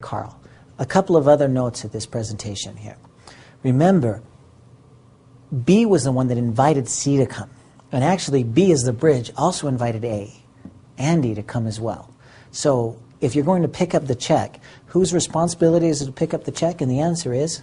Carl. A couple of other notes at this presentation here. Remember, B was the one that invited C to come. And actually, B as the bridge also invited A, Andy, to come as well. So if you're going to pick up the check, whose responsibility is it to pick up the check? And the answer is,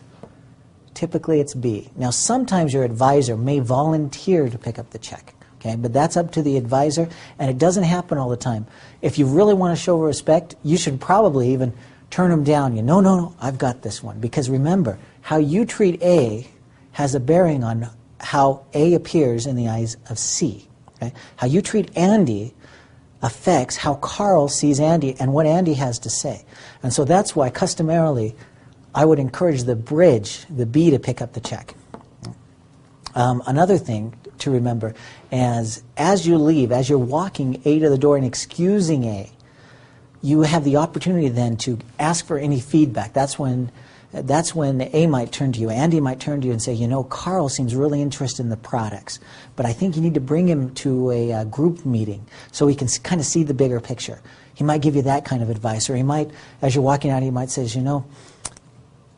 typically it's B. Now, sometimes your advisor may volunteer to pick up the check, okay? But that's up to the advisor, and it doesn't happen all the time. If you really want to show respect, you should probably even turn them down. You know, no, I've got this one. Because remember, how you treat A has a bearing on how A appears in the eyes of C. Okay? How you treat Andy affects how Carl sees Andy and what Andy has to say. And so that's why, customarily, I would encourage the bridge, the B, to pick up the check. Another thing to remember, as you leave, as you're walking A to the door and excusing A, you have the opportunity then to ask for any feedback. That's when A might turn to you, Andy might turn to you and say, you know, Carl seems really interested in the products, but I think you need to bring him to a group meeting so he can kind of see the bigger picture. He might give you that kind of advice, or he might, as you're walking out, he might say, you know,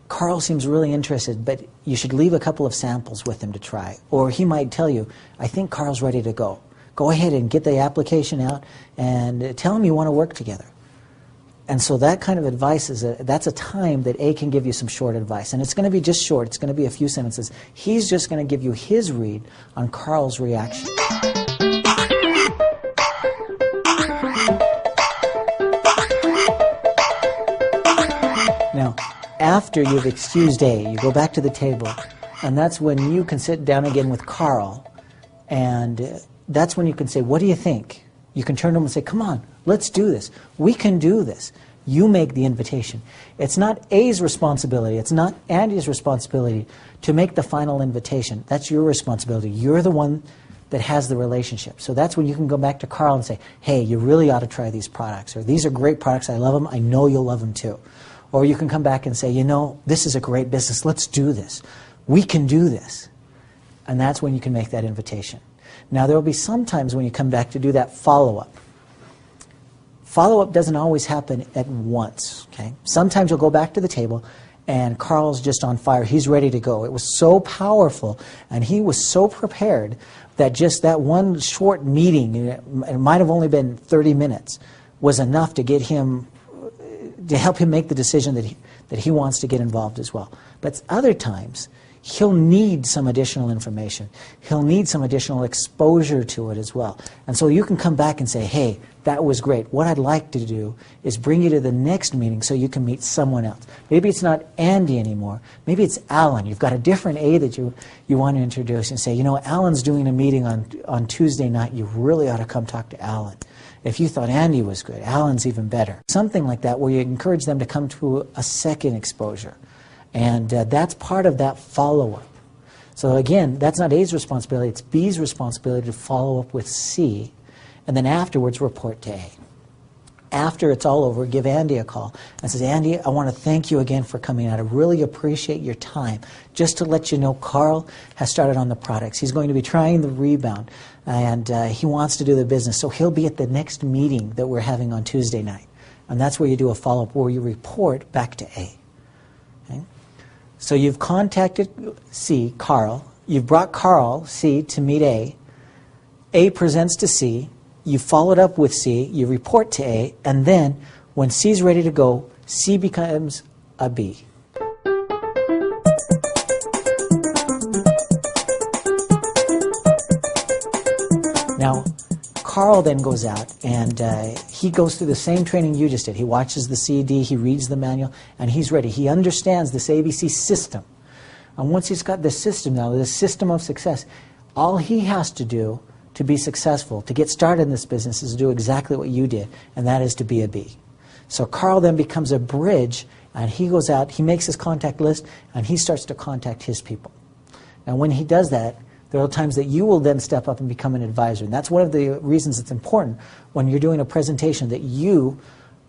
Carl seems really interested, but you should leave a couple of samples with him to try. Or he might tell you, I think Carl's ready to go. Go ahead and get the application out and tell him you want to work together. And so that kind of advice, that's a time that A can give you some short advice. And it's going to be just short. It's going to be a few sentences. He's just going to give you his read on Carl's reaction. Now, after you've excused A, you go back to the table, and that's when you can sit down again with Carl, and that's when you can say, what do you think? You can turn to him and say, come on, let's do this. We can do this. You make the invitation. It's not A's responsibility. It's not Andy's responsibility to make the final invitation. That's your responsibility. You're the one that has the relationship. So that's when you can go back to Carl and say, hey, you really ought to try these products. Or these are great products. I love them. I know you'll love them too. Or you can come back and say, you know, this is a great business. Let's do this. We can do this. And that's when you can make that invitation. Now, there will be some times when you come back to do that follow-up. Follow-up doesn't always happen at once. Okay? Sometimes you'll go back to the table and Carl's just on fire. He's ready to go. It was so powerful and he was so prepared that just that one short meeting, it might have only been 30 minutes, was enough to get him, to help him make the decision that he wants to get involved as well. But other times, he'll need some additional information. He'll need some additional exposure to it as well. And so you can come back and say, hey, that was great. What I'd like to do is bring you to the next meeting so you can meet someone else. Maybe it's not Andy anymore. Maybe it's Alan. You've got a different A that you want to introduce and say, you know, Alan's doing a meeting on Tuesday night. You really ought to come talk to Alan. If you thought Andy was good, Alan's even better. Something like that where you encourage them to come to a second exposure. And that's part of that follow-up. So again, that's not A's responsibility, it's B's responsibility to follow up with C, and then afterwards report to A. After it's all over, give Andy a call and says, Andy, I want to thank you again for coming out. I really appreciate your time. Just to let you know, Carl has started on the products. He's going to be trying the Rebound, and he wants to do the business. So he'll be at the next meeting that we're having on Tuesday night. And that's where you do a follow-up, where you report back to A. Okay? So you've contacted C, Carl. You've brought Carl, C, to meet A. A presents to C. You followed up with C. You report to A. And then, when C's ready to go, C becomes a B. Now, Carl then goes out and he goes through the same training you just did. He watches the CD, he reads the manual, and he's ready. He understands this ABC system. And once he's got this system now, this system of success, all he has to do to be successful, to get started in this business, is to do exactly what you did, and that is to be a B. So Carl then becomes a bridge, and he goes out, he makes his contact list, and he starts to contact his people. And when he does that, there are times that you will then step up and become an advisor. And that's one of the reasons it's important when you're doing a presentation that you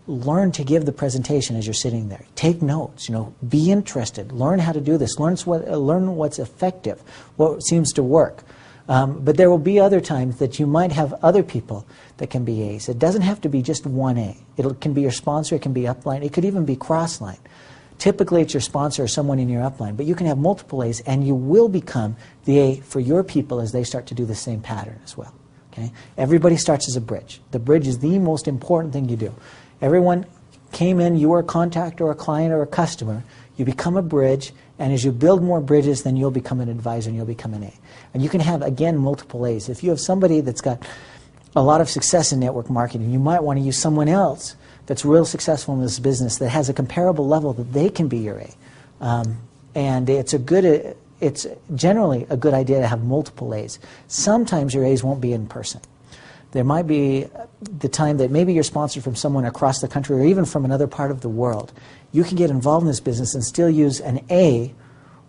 learn to give the presentation as you're sitting there. Take notes, you know, be interested, learn how to do this, learn what's effective, what seems to work. But there will be other times that you might have other people that can be A's. It doesn't have to be just one A. It can be your sponsor, it can be upline, it could even be crossline. Typically it's your sponsor or someone in your upline, but you can have multiple A's and you will become the A for your people as they start to do the same pattern as well. Okay? Everybody starts as a bridge. The bridge is the most important thing you do. Everyone came in, you were a contact or a client or a customer, you become a bridge, and as you build more bridges, then you'll become an advisor and you'll become an A. And you can have, again, multiple A's. If you have somebody that's got a lot of success in network marketing, you might want to use someone else that's real successful in this business that has a comparable level that they can be your A. And it's generally a good idea to have multiple A's. Sometimes your A's won't be in person. There might be the time that maybe you're sponsored from someone across the country or even from another part of the world. You can get involved in this business and still use an A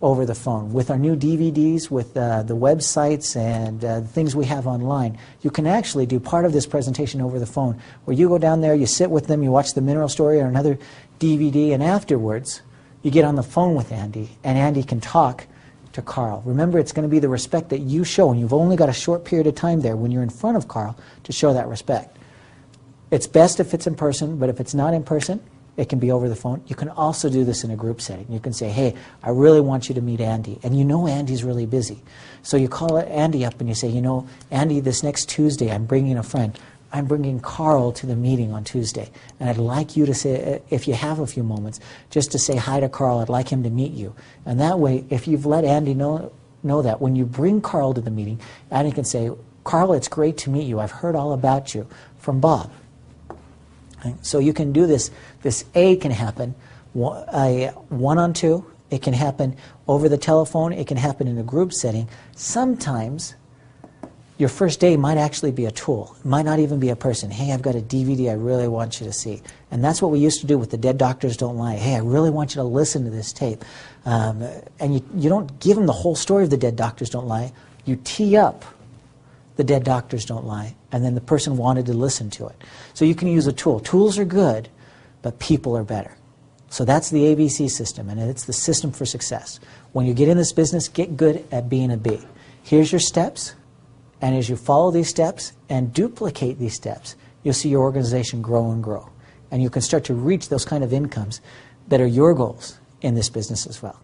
over the phone. With our new DVDs, with the websites and the things we have online, you can actually do part of this presentation over the phone where you go down there, you sit with them, you watch the mineral story or another DVD, and afterwards you get on the phone with Andy and Andy can talk to Carl. Remember, it's going to be the respect that you show, and you've only got a short period of time there when you're in front of Carl to show that respect. It's best if it's in person, but if it's not in person, it can be over the phone. You can also do this in a group setting. You can say, hey, I really want you to meet Andy. And you know Andy's really busy. So you call Andy up and you say, you know, Andy, this next Tuesday I'm bringing a friend. I'm bringing Carl to the meeting on Tuesday. And I'd like you to say, if you have a few moments, just to say hi to Carl. I'd like him to meet you. And that way, if you've let Andy know that, when you bring Carl to the meeting, Andy can say, Carl, it's great to meet you. I've heard all about you from Bob. So you can do this. This A can happen one-on-two. It can happen over the telephone. It can happen in a group setting. Sometimes your first A might actually be a tool. It might not even be a person. Hey, I've got a DVD I really want you to see. And that's what we used to do with the Dead Doctors Don't Lie. Hey, I really want you to listen to this tape. And you don't give them the whole story of the Dead Doctors Don't Lie. You tee up the Dead Doctors Don't Lie, and then the person wanted to listen to it. So you can use a tool. Tools are good, but people are better. So that's the ABC system, and it's the system for success. When you get in this business, get good at being a B. Here's your steps, and as you follow these steps and duplicate these steps, you'll see your organization grow and grow. And you can start to reach those kind of incomes that are your goals in this business as well.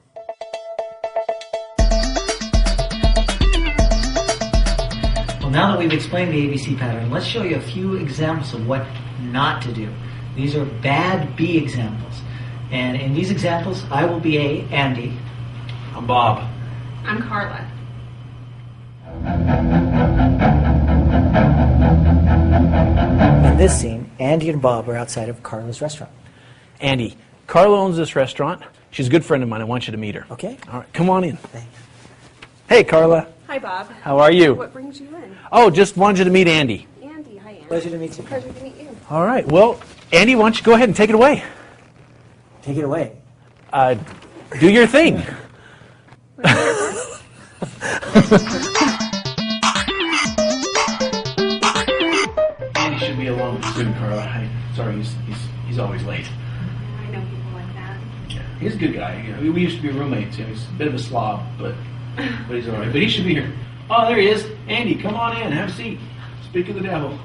Now that we've explained the ABC pattern, let's show you a few examples of what not to do. These are bad B examples. And in these examples, I will be A, Andy. I'm Bob. I'm Carla. In this scene, Andy and Bob are outside of Carla's restaurant. Andy, Carla owns this restaurant. She's a good friend of mine. I want you to meet her. Okay. All right, come on in. Thanks. Hey, Carla. Hi, Bob. How are you? What brings you in? Oh, just wanted you to meet Andy. Andy. Hi, Andy. Pleasure to meet you. Pleasure to meet you. All right. Well, Andy, why don't you go ahead and take it away? Take it away. Do your thing. Andy should be alone soon, Carla. Sorry, he's always late. I know people like that. Yeah, he's a good guy. You know, we used to be roommates. You know, he's a bit of a slob, but he's all right. But he should be here. Oh, there he is. Andy, come on in. Have a seat. Speak of the devil.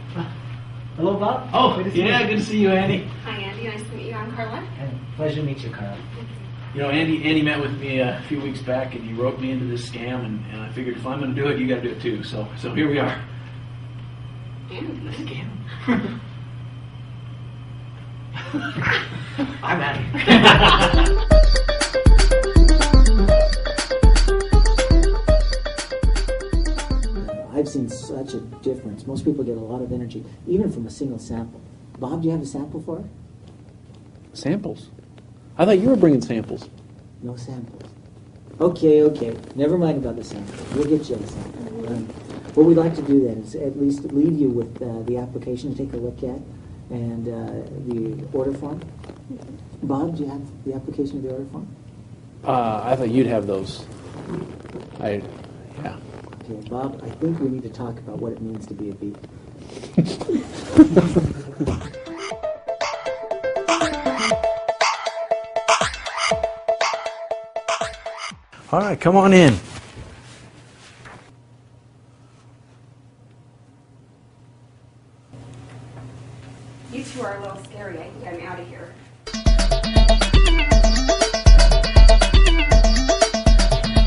Hello, Bob. Oh, yeah, good to see you, Andy. Hi, Andy. Nice to meet you. I'm Carla. And pleasure to meet you, Carla. You know, Andy met with me a few weeks back, and he roped me into this scam, and I figured if I'm going to do it, you got to do it too. So here we are. Andy. Scam. I'm out of here. I've seen such a difference. Most people get a lot of energy, even from a single sample. Bob, do you have a sample for it? Samples? I thought you were bringing samples. No samples. Okay. Never mind about the samples. We'll get you a sample. What we'd like to do then is at least leave you with the application to take a look at and the order form. Bob, do you have the application of the order form? I thought you'd have those. Yeah. Okay, Bob, I think we need to talk about what it means to be a bee. All right, come on in. You two are a little scary. I think I'm out of here.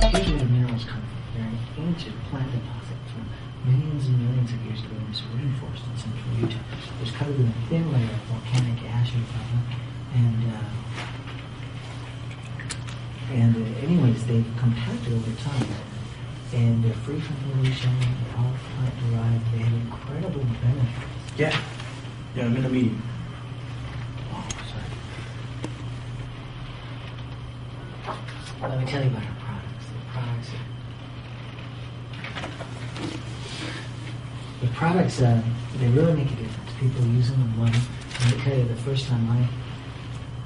Here's where the minerals come from. They're an ancient plant deposit from millions and millions of years ago in this rainforest in central Utah. It was covered in a thin layer of volcanic ash and lava. Anyways, they've compacted over time. And they're free from pollution, they're all plant derived, they have incredible benefits. Yeah. Yeah, I'm in a meeting. Oh, sorry. Let me tell you about our products. The products, they really make a difference. People use them and love them. Let me tell you, the first time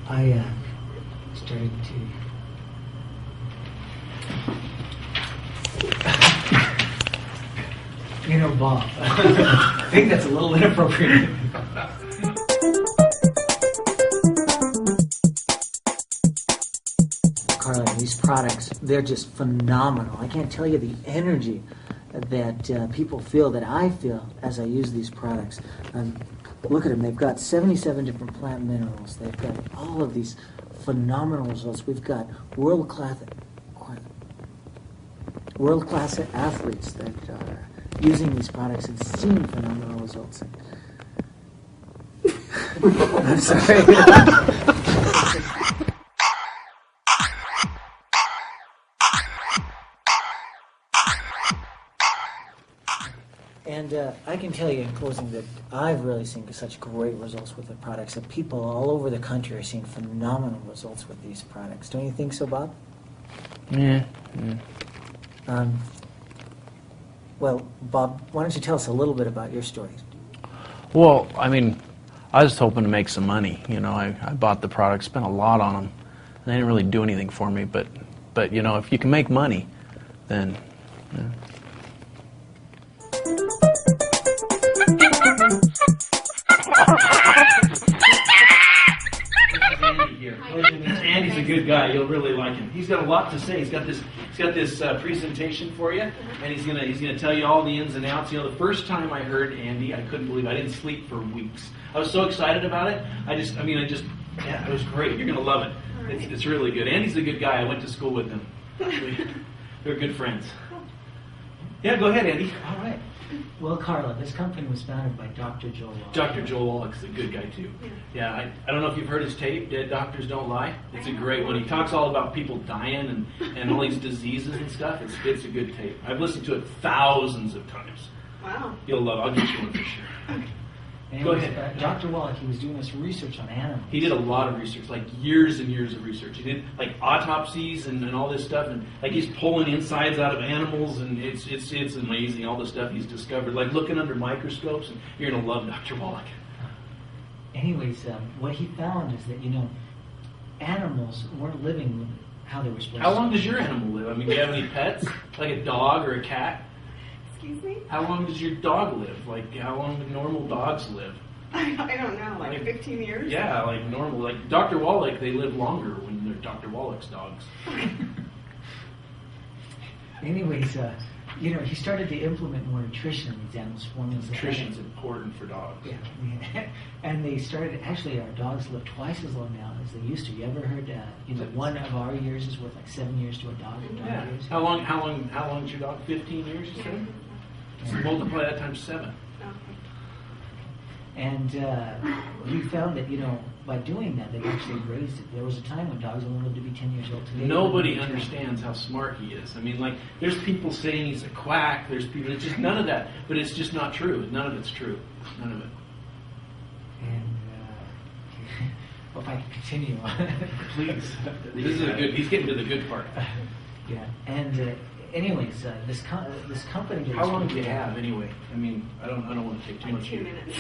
I started to... You know, Bob, I think that's a little inappropriate. Carla, these products, they're just phenomenal. I can't tell you the energy that people feel, that I feel as I use these products. Look at them. They've got 77 different plant minerals. They've got all of these phenomenal results. We've got world-class athletes that are using these products and seeing phenomenal results. I'm sorry. And I can tell you in closing that I've really seen such great results with the products, and people all over the country are seeing phenomenal results with these products. Don't you think so, Bob? Yeah. Well, Bob, why don't you tell us a little bit about your story? Well, I mean, I was just hoping to make some money. You know, I bought the products, spent a lot on them. They didn't really do anything for me, but you know, if you can make money, then. Yeah. Andy's a good guy. You'll really like him. He's got a lot to say. He's got this presentation for you, and he's gonna tell you all the ins and outs. You know, the first time I heard Andy, I couldn't believe it. I didn't sleep for weeks. I was so excited about it. Yeah, it was great. You're gonna love it. It's really good. Andy's a good guy. I went to school with him. They're good friends. Yeah, go ahead, Andy. All right. Well, Carla, this company was founded by Dr. Joel Wallach. Dr. Joel Wallach's a good guy, too. Yeah, I don't know if you've heard his tape, Dead Doctors Don't Lie. It's a great one. He talks all about people dying and all these diseases and stuff. It's a good tape. I've listened to it thousands of times. Wow. You'll love it. I'll get you one for sure. Go ahead. Dr. Wallach, he was doing this research on animals. He did a lot of research, like years and years of research. He did like autopsies and all this stuff, and like he's pulling insides out of animals, and it's amazing all the stuff he's discovered. Like looking under microscopes, and you're gonna love Dr. Wallach. Anyways, what he found is that animals weren't living how they were supposed to. How long does your animal live? I mean, do you have any pets, like a dog or a cat? Excuse me? How long does your dog live? Like, how long do normal dogs live? I don't know, like 15 years? Yeah, like normal. Like Dr. Wallach, they live longer when they're Dr. Wallach's dogs. Anyways, he started to implement more nutrition in these animals. Nutrition's important for dogs. Yeah, and they started. Actually, our dogs live twice as long now as they used to. You ever heard? One of our years is worth like 7 years to a dog. Yeah. Years. How long is your dog? 15 years, you said? So multiply that times 7. And we found that, by doing that, they've actually raised it. There was a time when dogs only lived to be 10 years old. Today, nobody understands how smart he is. I mean, like, there's people saying he's a quack. There's people, it's just none of that. But it's just not true. None of it's true. None of it. And, if I can continue on. Please. This is he's getting to the good part. Yeah. And anyways, this company. How long do you have anyway? I mean, I don't want to take too much. 2 minutes.